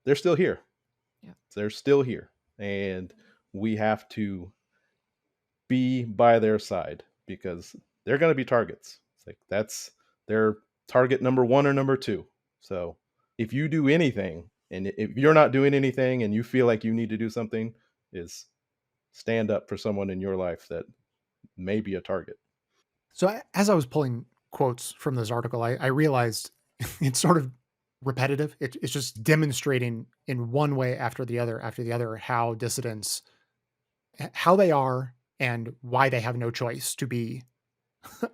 They're still here. Yeah. They're still here. And we have to be by their side, because they're going to be targets. It's like that's their target number 1 or number 2. So if you do anything, and if you're not doing anything and you feel like you need to do something, is stand up for someone in your life that may be a target. So as I was pulling quotes from this article, I realized it's sort of repetitive. It's just demonstrating in one way after the other how dissidents, how they are and why they have no choice to be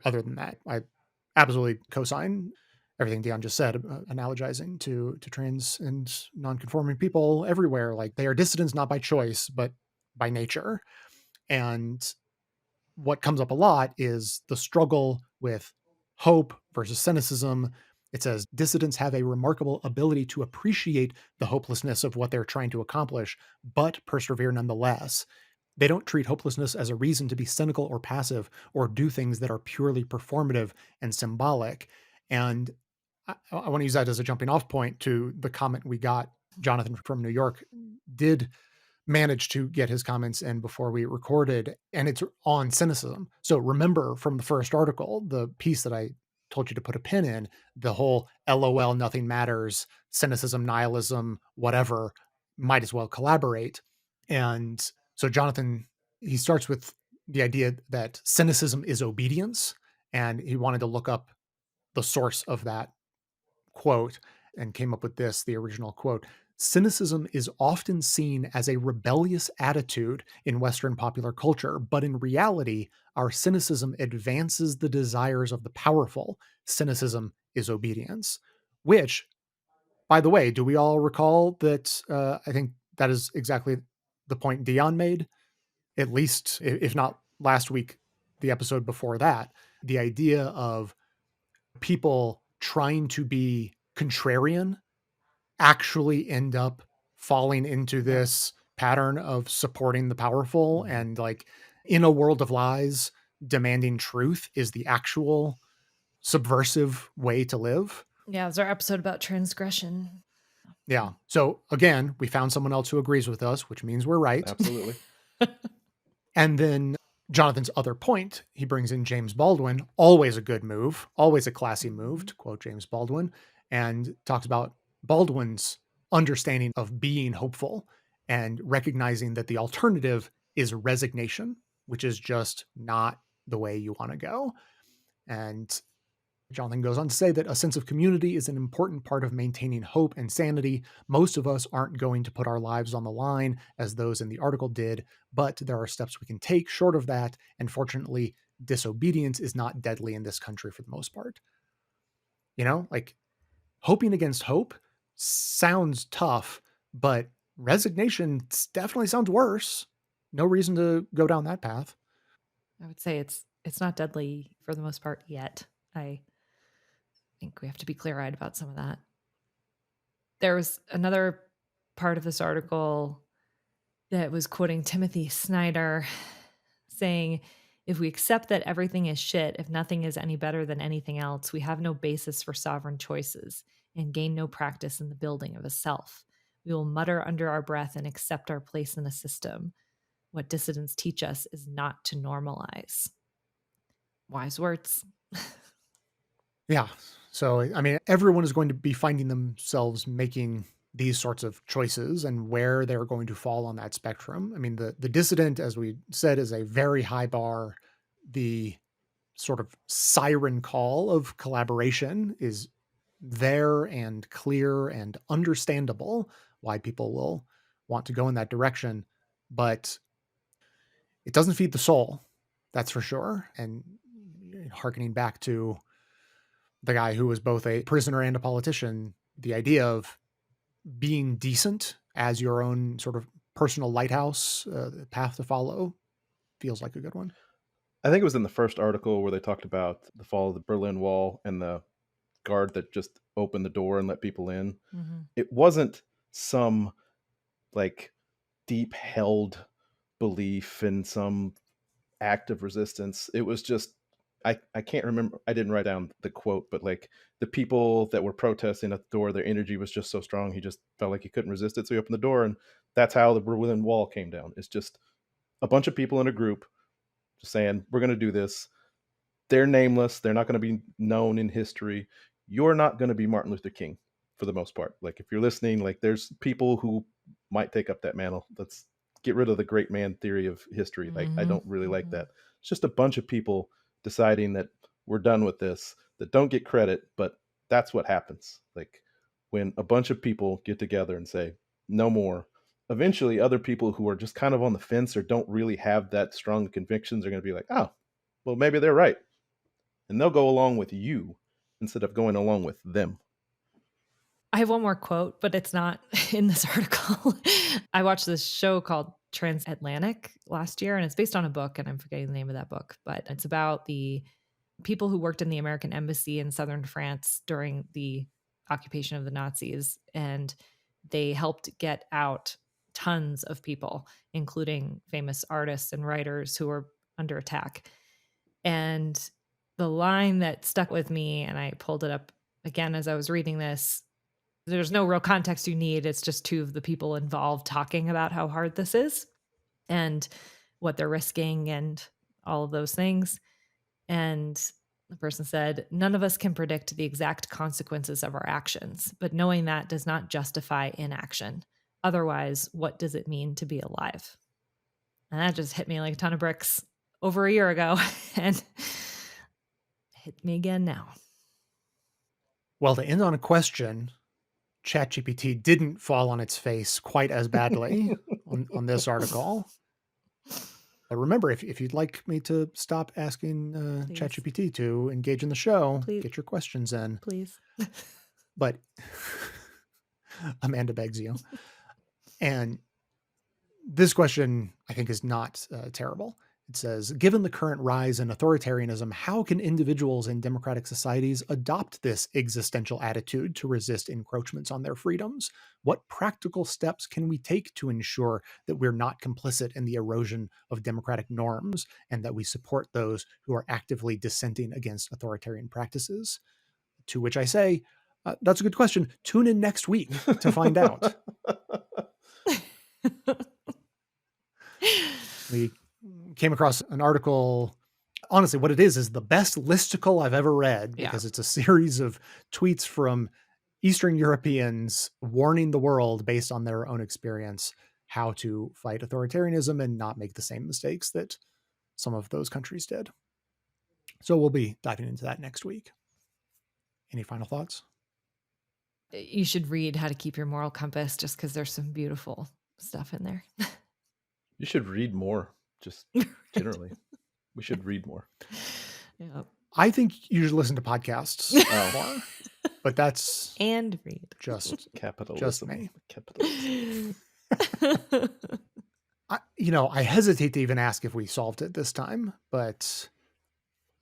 other than that. I absolutely co-sign everything Deon just said, analogizing to trans and non-conforming people everywhere. Like they are dissidents not by choice, but by nature. And what comes up a lot is the struggle with hope versus cynicism. It says dissidents have a remarkable ability to appreciate the hopelessness of what they're trying to accomplish, but persevere nonetheless. They don't treat hopelessness as a reason to be cynical or passive or do things that are purely performative and symbolic. And I want to use that as a jumping off point to the comment we got. Jonathan from New York did managed to get his comments in before we recorded, and it's on cynicism. So remember from the first article, the piece that I told you to put a pin in, the whole LOL, nothing matters, cynicism, nihilism, whatever, might as well collaborate. And so Jonathan, he starts with the idea that cynicism is obedience, and he wanted to look up the source of that quote and came up with this, the original quote. Cynicism is often seen as a rebellious attitude in Western popular culture, but in reality, our cynicism advances the desires of the powerful. Cynicism is obedience, which, by the way, do we all recall that? I think that is exactly the point Deon made, at least if not last week, the episode before that. The idea of people trying to be contrarian actually end up falling into this pattern of supporting the powerful, and like in a world of lies, demanding truth is the actual subversive way to live. Yeah, it's our episode about transgression. Yeah. So again, we found someone else who agrees with us, which means we're right. Absolutely. And then Jonathan's other point, he brings in James Baldwin, always a good move, always a classy move, to quote James Baldwin, and talks about Baldwin's understanding of being hopeful and recognizing that the alternative is resignation, which is just not the way you want to go. And Jonathan goes on to say that a sense of community is an important part of maintaining hope and sanity. Most of us aren't going to put our lives on the line as those in the article did, but there are steps we can take short of that. And fortunately, disobedience is not deadly in this country for the most part. You know, like hoping against hope sounds tough, but resignation definitely sounds worse. No reason to go down that path. I would say it's not deadly for the most part yet. I think we have to be clear-eyed about some of that. There was another part of this article that was quoting Timothy Snyder saying, if we accept that everything is shit, if nothing is any better than anything else, we have no basis for sovereign choices and gain no practice in the building of a self. We will mutter under our breath and accept our place in a system. What dissidents teach us is not to normalize. Wise words. Yeah. So, I mean, everyone is going to be finding themselves making these sorts of choices and where they're going to fall on that spectrum. I mean, the dissident, as we said, is a very high bar. The sort of siren call of collaboration is there and clear and understandable why people will want to go in that direction, but it doesn't feed the soul. That's for sure. And harkening back to the guy who was both a prisoner and a politician, the idea of being decent as your own sort of personal lighthouse, path to follow, feels like a good one. I think it was in the first article where they talked about the fall of the Berlin Wall and the guard that just opened the door and let people in. Mm-hmm. It wasn't some like deep held belief in some act of resistance. It was just I can't remember. I didn't write down the quote, but like the people that were protesting at the door, their energy was just so strong. He just felt like he couldn't resist it. So he opened the door, and that's how the Berlin Wall came down. It's just a bunch of people in a group just saying, we're going to do this. they're nameless. They're not going to be known in history. You're not going to be Martin Luther King for the most part. Like, if you're listening, like, there's people who might take up that mantle. Let's get rid of the great man theory of history. Like, I don't really like that. It's just a bunch of people deciding that we're done with this, that don't get credit, but that's what happens. Like, when a bunch of people get together and say, no more, eventually other people who are just kind of on the fence or don't really have that strong convictions are going to be like, oh, well, maybe they're right. And they'll go along with you instead of going along with them. I have one more quote, but it's not in this article. I watched this show called Transatlantic last year, and it's based on a book, and I'm forgetting the name of that book, but it's about the people who worked in the American embassy in southern France during the occupation of the Nazis, and they helped get out tons of people, including famous artists and writers who were under attack. And the line that stuck with me, and I pulled it up again as I was reading this, there's no real context you need. It's just two of the people involved talking about how hard this is and what they're risking and all of those things. And the person said, none of us can predict the exact consequences of our actions, but knowing that does not justify inaction. Otherwise, what does it mean to be alive? And that just hit me like a ton of bricks over a year ago and hit me again now. Well, to end on a question, ChatGPT didn't fall on its face quite as badly on this article. But remember, if you'd like me to stop asking ChatGPT to engage in the show, get your questions in. Please. But Amanda begs you. And this question, I think, is not terrible. It says, given the current rise in authoritarianism, how can individuals in democratic societies adopt this existential attitude to resist encroachments on their freedoms? What practical steps can we take to ensure that we're not complicit in the erosion of democratic norms and that we support those who are actively dissenting against authoritarian practices? To which I say, that's a good question. Tune in next week to find out. We came across an article. Honestly, what it is the best listicle I've ever read, because it's a series of tweets from Eastern Europeans warning the world based on their own experience how to fight authoritarianism and not make the same mistakes that some of those countries did. So we'll be diving into that next week. Any final thoughts? You should read How to Keep Your Moral Compass, just because there's some beautiful stuff in there. You should read more, just generally. We should read more. Yeah. I think you should listen to podcasts more, but that's and read just capitalism. Just me. Capitalism. I hesitate to even ask if we solved it this time, but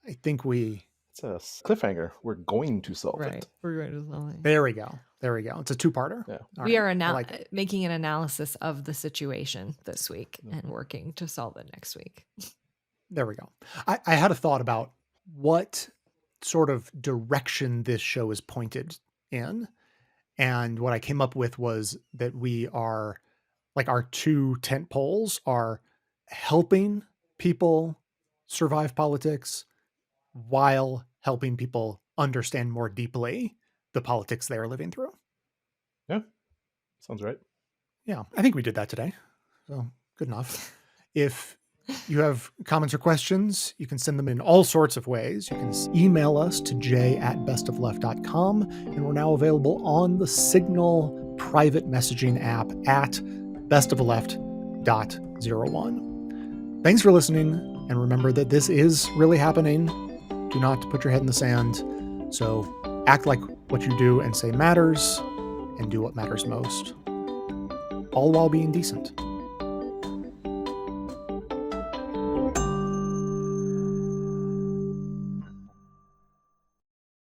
I think it's a cliffhanger. We're going to solve it. We're going to solve it. There we go. It's a two-parter. Yeah. We are making an analysis of the situation this week and working to solve it next week. There we go. I had a thought about what sort of direction this show is pointed in. And what I came up with was that we are, like, our two tent poles are helping people survive politics while helping people understand more deeply the politics they are living through. Yeah. Sounds right. Yeah. I think we did that today. So good enough. If you have comments or questions, you can send them in all sorts of ways. You can email us to j@bestofleft.com, and we're now available on the Signal private messaging app at bestofleft.01. Thanks for listening, and remember that this is really happening. Do not put your head in the sand. So act like what you do and say matters, and do what matters most, all while being decent.